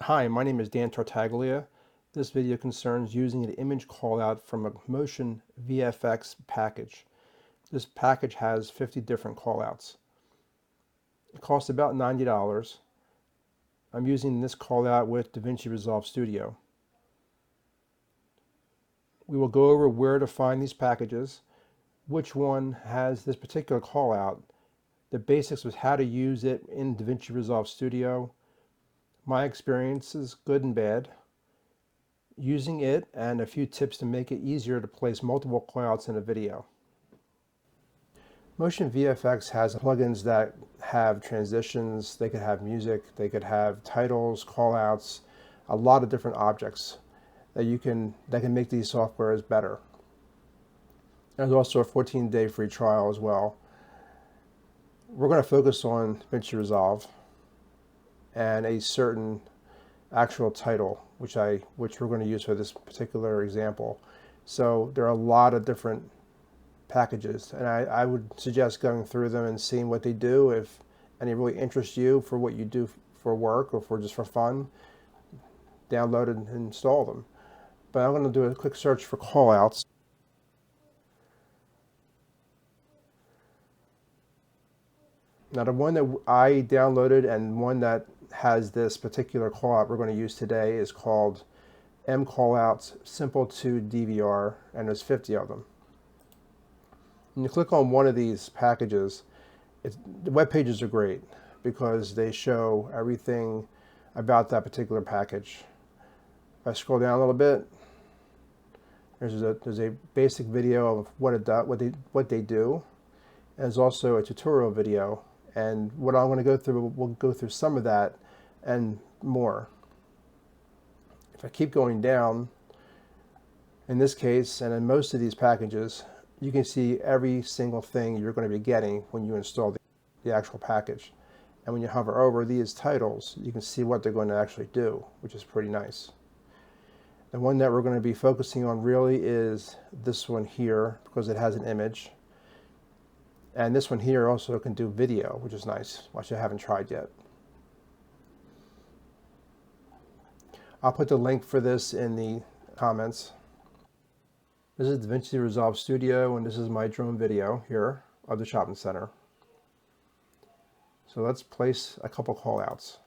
Hi, my name is Dan Tartaglia. This video concerns using an image callout from a Motion VFX package. This package has 50 different callouts. It costs about $90. I'm using this callout with DaVinci Resolve Studio. We will go over where to find these packages, which one has this particular callout, the basics of how to use it in DaVinci Resolve Studio, my experiences, good and bad, using it, and a few tips to make it easier to place multiple callouts in a video. Motion VFX has plugins that have transitions, they could have music, they could have titles, callouts, a lot of different objects that can make these softwares better. There's also a 14-day free trial as well. We're going to focus on DaVinci Resolve and a certain actual title, which we're going to use for this particular example. So there are a lot of different packages, and I would suggest going through them and seeing what they do. If any really interest you for what you do for work or for just for fun, download and install them. But I'm going to do a quick search for callouts. Now the one that I downloaded and one that has this particular callout we're going to use today is called mCallouts Simple to DVR, and there's 50 of them. When you click on one of these packages, the web pages are great because they show everything about that particular package. If I scroll down a little bit, there's a basic video of what they do, and there's also a tutorial video. And what I'm going to go through, we'll go through some of that and more. If I keep going down, in this case, and in most of these packages, you can see every single thing you're going to be getting when you install the actual package. And when you hover over these titles, you can see what they're going to actually do, which is pretty nice. The one that we're going to be focusing on really is this one here, because it has an image. And this one here also can do video, which is nice, which I haven't tried yet. I'll put the link for this in the comments. This is DaVinci Resolve Studio, and this is my drone video here of the shopping center. So let's place a couple callouts.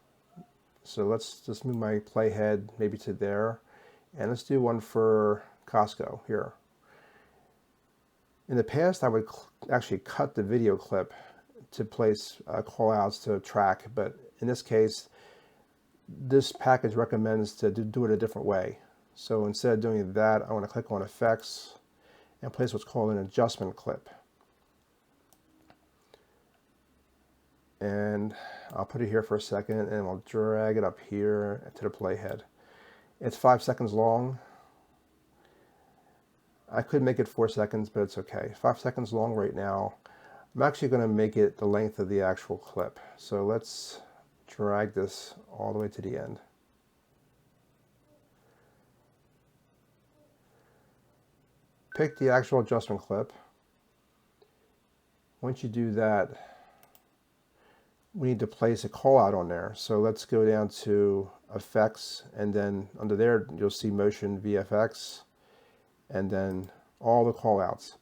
So let's just move my playhead maybe to there, and let's do one for Costco here. In the past, I would actually cut the video clip to place callouts to track, but in this case, this package recommends to do it a different way. So instead of doing that, I want to click on Effects and place what's called an adjustment clip. And I'll put it here for a second, and I'll drag it up here to the playhead. It's 5 seconds long. I could make it 4 seconds, but it's okay. 5 seconds long right now. I'm actually going to make it the length of the actual clip. So let's drag this all the way to the end. Pick the actual adjustment clip. Once you do that, we need to place a callout on there. So let's go down to Effects, and then under there you'll see Motion VFX, and then all the callouts.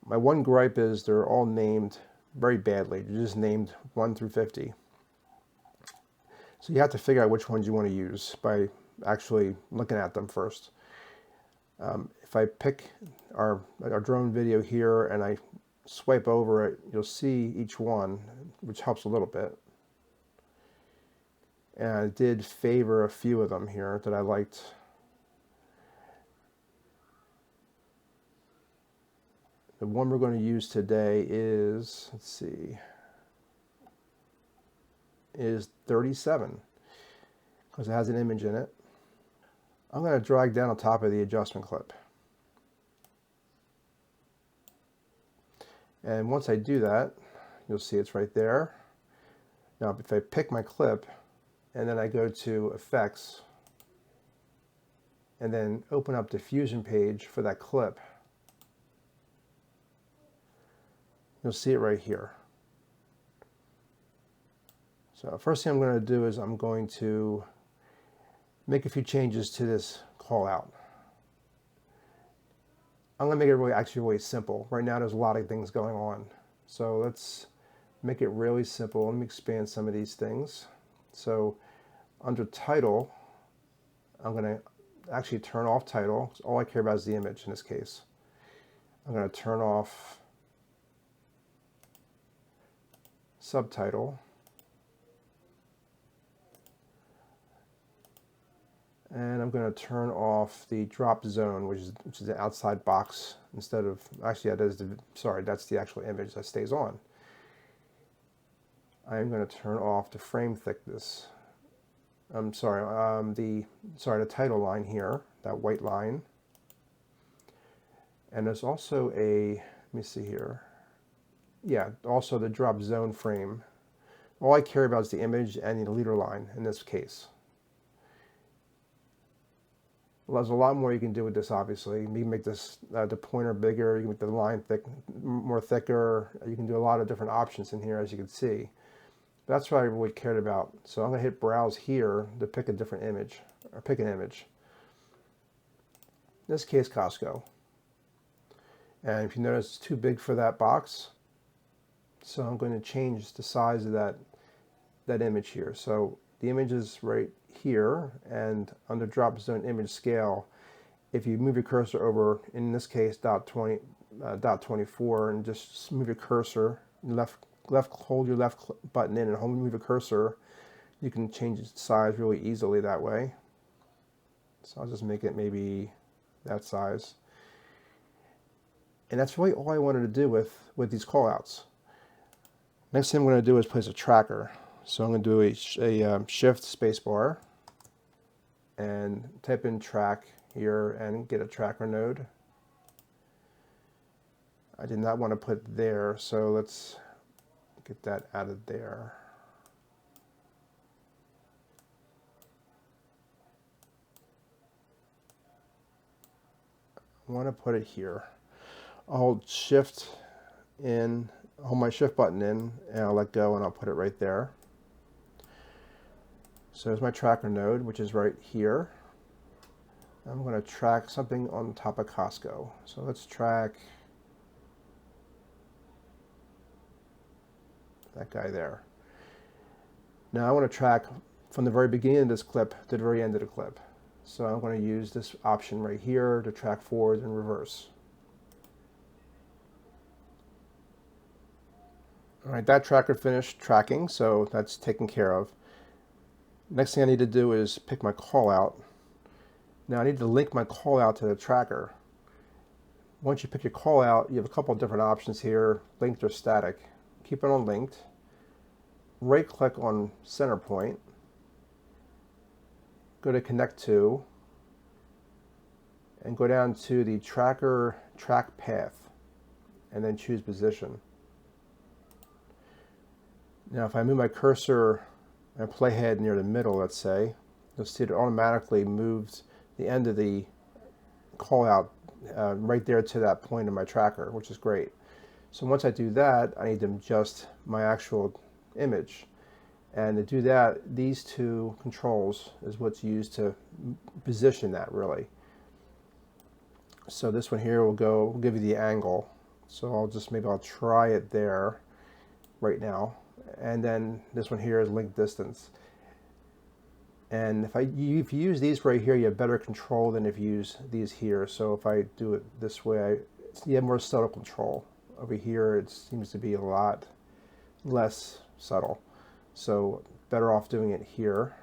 My one gripe is they're all named very badly. They're just named 1 through 50. So you have to figure out which ones you want to use by actually looking at them first. If I pick our drone video here and I swipe over it, you'll see each one, which helps a little bit. And I did favor a few of them here that I liked. The one we're going to use today is, let's see, is 37, because it has an image in it. I'm going to drag down on top of the adjustment clip. And once I do that, you'll see it's right there. Now, if I pick my clip and then I go to Effects and then open up the Fusion page for that clip, you'll see it right here. So first thing I'm going to do is I'm going to make a few changes to this call out. I'm going to make it really simple. Right now there's a lot of things going on. So let's make it really simple. Let me expand some of these things. So under title, I'm going to actually turn off title. All I care about is the image in this case. I'm going to turn off subtitle. And I'm going to turn off the drop zone, which is the outside box instead of, actually that's the actual image that stays on. I'm going to turn off the frame thickness. I'm sorry, the title line here, that white line. And there's also a, let me see here. Yeah, also the drop zone frame. All I care about is the image and the leader line in this case. Well, there's a lot more you can do with this, obviously. You can make this the pointer bigger, you can make the line more thicker. You can do a lot of different options in here, as you can see. But that's what I really cared about. So I'm going to hit Browse here to pick a different image, or pick an image. In this case, Costco. And if you notice, it's too big for that box. So I'm going to change the size of that image here. So the image is right here, and under drop zone image scale, if you move your cursor over, in this case .24, and just move your cursor, hold your left button in and move your cursor, you can change its size really easily that way. So I'll just make it maybe that size. And that's really all I wanted to do with these callouts. Next thing I'm going to do is place a tracker. So I'm going to do a shift spacebar and type in track here and get a tracker node. I did not want to put there, so let's get that added there. I want to put it here. I'll hold shift in, hold my shift button in, and I'll let go and I'll put it right there. So there's my tracker node, which is right here. I'm going to track something on top of Costco. So let's track that guy there. Now I want to track from the very beginning of this clip to the very end of the clip. So I'm going to use this option right here to track forward and reverse. All right, that tracker finished tracking, so that's taken care of. Next thing I need to do is pick my call out. Now I need to link my call out to the tracker. Once you pick your call out, you have a couple of different options here, linked or static. Keep it on linked. Right click on center point. Go to connect to, and go down to the tracker track path, and then choose position. Now if I move my cursor and playhead near the middle, let's say, you'll see it automatically moves the end of the call out right there to that point in my tracker, which is great. So once I do that, I need to adjust my actual image. And to do that, these two controls is what's used to position that really. So this one here will give you the angle. So maybe I'll try it there right now. And then this one here is link distance. And if you use these right here, you have better control than if you use these here. So if I do it this way, you have more subtle control. Over here, it seems to be a lot less subtle. So better off doing it here,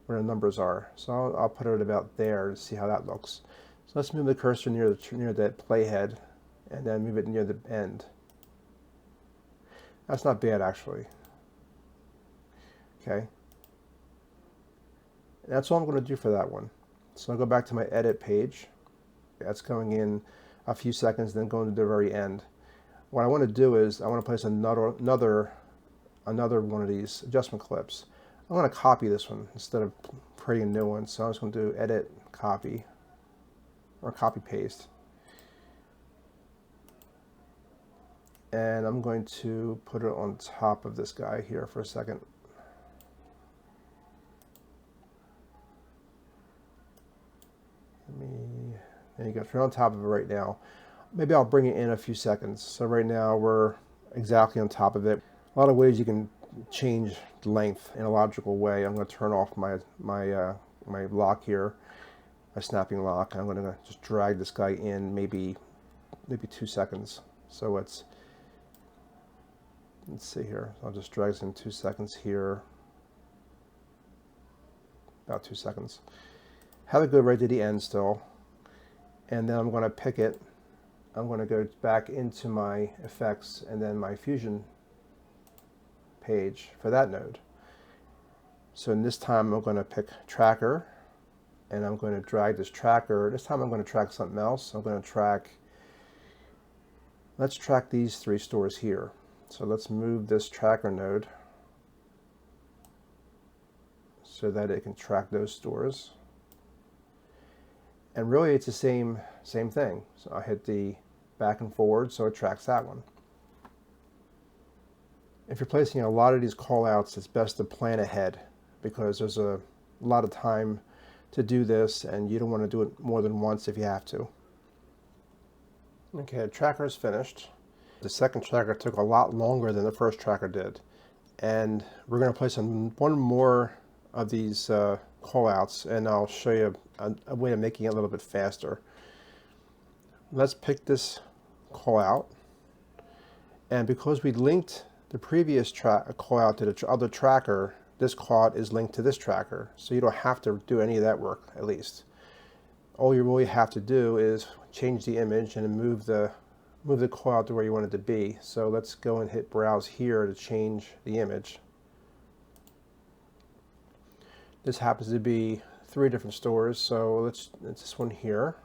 where the numbers are. So I'll put it about there to see how that looks. So let's move the cursor near that playhead, and then move it near the end. That's not bad, actually. Okay. And that's all I'm going to do for that one. So I'll go back to my edit page. That's going in a few seconds, then going to the very end. What I want to do is I want to place another one of these adjustment clips. I'm going to copy this one instead of creating a new one. So I'm just going to do edit, copy, or copy paste. And I'm going to put it on top of this guy here for a second. There you go, it's right on top of it right now. Maybe I'll bring it in a few seconds. So right now we're exactly on top of it. A lot of ways you can change the length in a logical way. I'm going to turn off my lock here, my snapping lock. I'm going to just drag this guy in maybe 2 seconds. So let's see here. I'll just drag this in 2 seconds here. About 2 seconds. Have it go right to the end still. And then I'm going to pick it. I'm going to go back into my effects and then my Fusion page for that node. So in this time I'm going to pick tracker, and I'm going to drag this tracker. This time I'm going to track something else. I'm going to track, let's track these 3 stores here. So let's move this tracker node so that it can track those stores. And really it's the same thing. So I hit the back and forward so it tracks that one. If you're placing a lot of these callouts, it's best to plan ahead because there's a lot of time to do this and you don't want to do it more than once if you have to. Okay, the tracker is finished. The second tracker took a lot longer than the first tracker did. And we're going to place one more of these callouts, and I'll show you a way of making it a little bit faster. Let's pick this callout, and because we linked the previous callout to the other tracker, this callout is linked to this tracker, so you don't have to do any of that work. At least all you really have to do is change the image and move the callout to where you want it to be. So let's go and hit browse here to change the image. This happens to be 3 different stores, so it's this one here.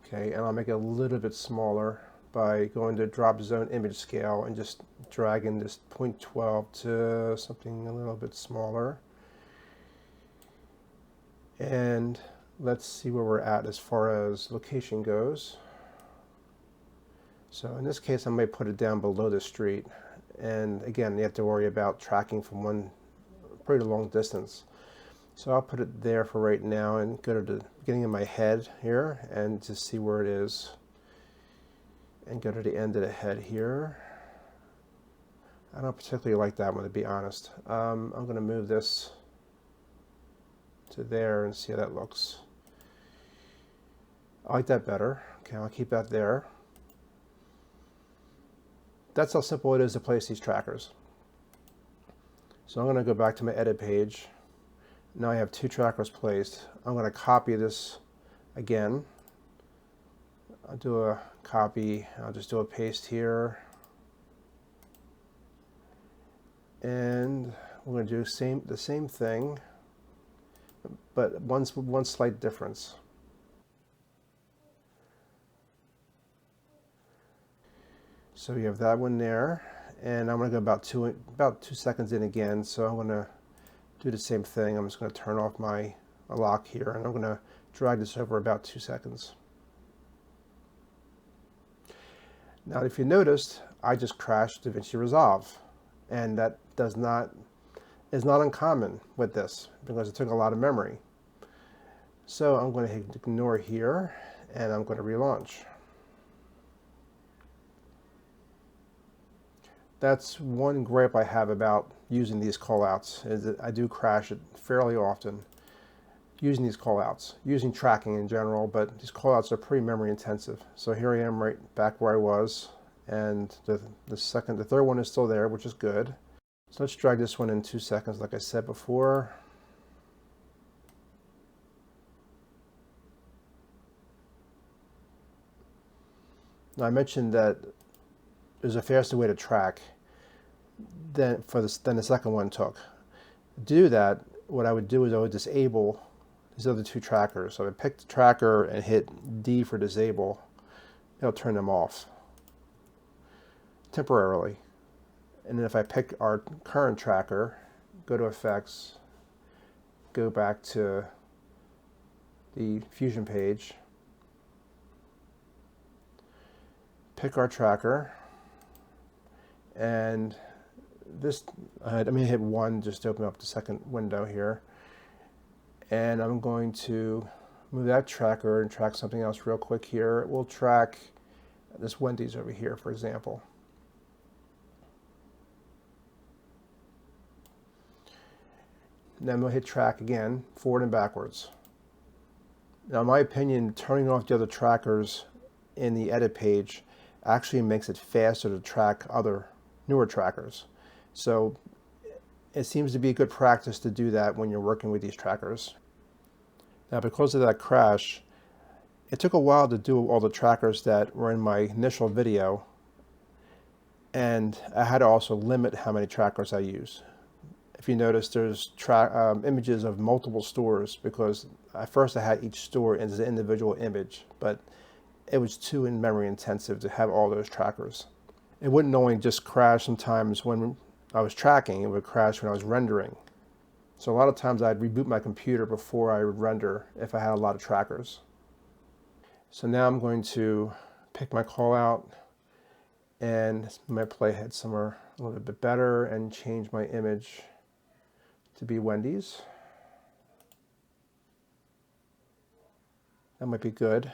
Okay, and I'll make it a little bit smaller by going to drop zone image scale and just dragging this 0.12 to something a little bit smaller. And let's see where we're at as far as location goes. So in this case, I might put it down below the street. And again, you have to worry about tracking from one pretty long distance. So I'll put it there for right now and go to the beginning of my head here and just see where it is. And go to the end of the head here. I don't particularly like that one, to be honest. I'm going to move this to there and see how that looks. I like that better. Okay, I'll keep that there. That's how simple it is to place these trackers. So I'm going to go back to my edit page. Now I have 2 trackers placed. I'm going to copy this again. I'll do a copy. I'll just do a paste here. And we're going to do the same thing, but one slight difference. So you have that one there, and I'm going to go about 2 seconds in again. So I'm going to do the same thing. I'm just going to turn off my lock here, and I'm going to drag this over about 2 seconds. Now, if you noticed, I just crashed DaVinci Resolve, and that is not uncommon with this because it took a lot of memory. So I'm going to hit ignore here, and I'm going to relaunch. That's one gripe I have about using these callouts, is that I do crash it fairly often using these callouts, using tracking in general, but these callouts are pretty memory intensive. So here I am right back where I was, and the third one is still there, which is good. So let's drag this one in 2 seconds like I said before. Now I mentioned that there's a faster way to track than the second one took. To do that, what I would do is I would disable these other 2 trackers. So I would pick the tracker and hit D for disable. It'll turn them off temporarily. And then if I pick our current tracker, go to effects, go back to the Fusion page, pick our tracker, and this, I'm going to hit 1 just to open up the second window here, and I'm going to move that tracker and track something else real quick here. We'll track this Wendy's over here, for example. Then we'll hit track again, forward and backwards. Now, in my opinion, turning off the other trackers in the edit page actually makes it faster to track other newer trackers. So it seems to be a good practice to do that when you're working with these trackers. Now, because of that crash, it took a while to do all the trackers that were in my initial video, and I had to also limit how many trackers I use. If you notice, there's images of multiple stores, because at first I had each store as an individual image, but it was too memory intensive to have all those trackers. It wouldn't only just crash sometimes when I was tracking, it would crash when I was rendering. So a lot of times I'd reboot my computer before I would render if I had a lot of trackers. So now I'm going to pick my call out and my playhead somewhere a little bit better and change my image to be Wendy's. That might be good.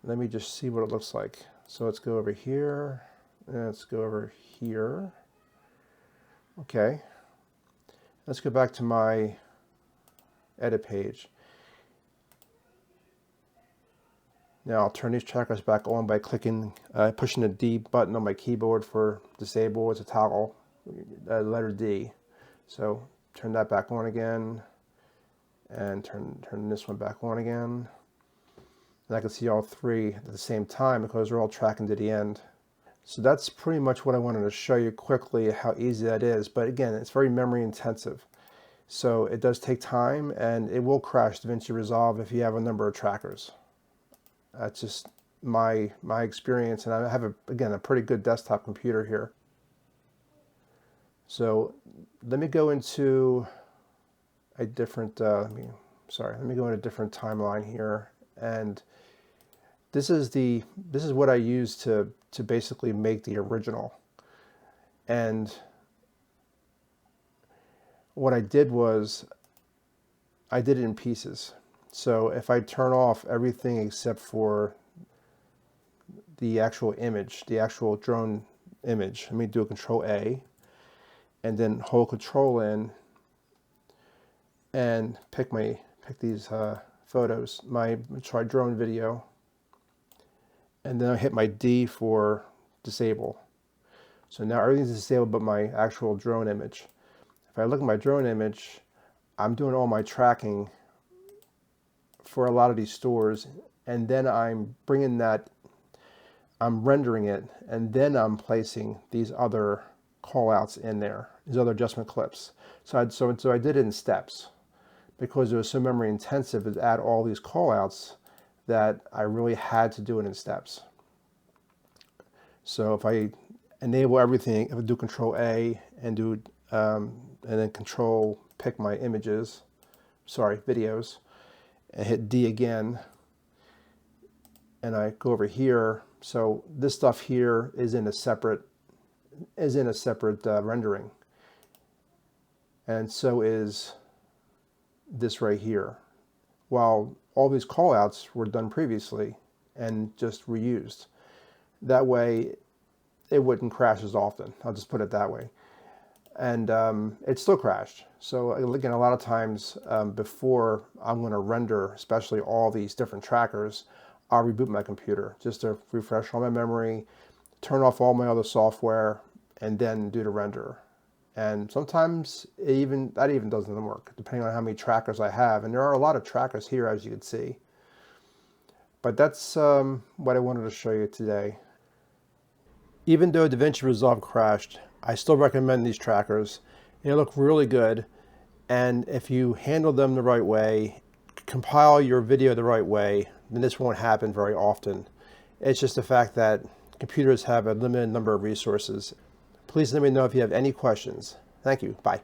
Let me just see what it looks like. So let's go over here, and let's go over here. Okay. Let's go back to my edit page. Now I'll turn these trackers back on by clicking, pushing the D button on my keyboard for disable. It's a toggle, letter D. So turn that back on again, and turn this one back on again. And I can see all three at the same time because they're all tracking to the end. So that's pretty much what I wanted to show you quickly, how easy that is. But again, it's very memory intensive. So it does take time, and it will crash DaVinci Resolve if you have a number of trackers. That's just my experience, and I have, again, a pretty good desktop computer here. So let me go into a different, let me go into a different timeline here, and this is what I use to basically make the original. And what I did was I did it in pieces. So if I turn off everything except for the actual image, the actual drone image, let me do a Control A, and then hold Control in and pick these photos, try drone video, and then I hit my D for disable. So now everything's disabled but my actual drone image. If I look at my drone image, I'm doing all my tracking for a lot of these stores, and then I'm rendering it, and then I'm placing these other callouts in there, these other adjustment clips. So I did it in steps because it was so memory intensive to add all these callouts that I really had to do it in steps. So if I enable everything, if I do Control A and do and then Control pick my videos, and hit D again, and I go over here. So this stuff here is in a separate rendering, and so is this right here. While all these callouts were done previously and just reused. That way, it wouldn't crash as often. I'll just put it that way. And it still crashed. So again, a lot of times before I'm going to render, especially all these different trackers, I'll reboot my computer just to refresh all my memory, turn off all my other software, and then do the render. And sometimes that even doesn't work, depending on how many trackers I have. And there are a lot of trackers here, as you can see. But that's what I wanted to show you today. Even though DaVinci Resolve crashed, I still recommend these trackers. They look really good. And if you handle them the right way, compile your video the right way, then this won't happen very often. It's just the fact that computers have a limited number of resources. Please let me know if you have any questions. Thank you. Bye.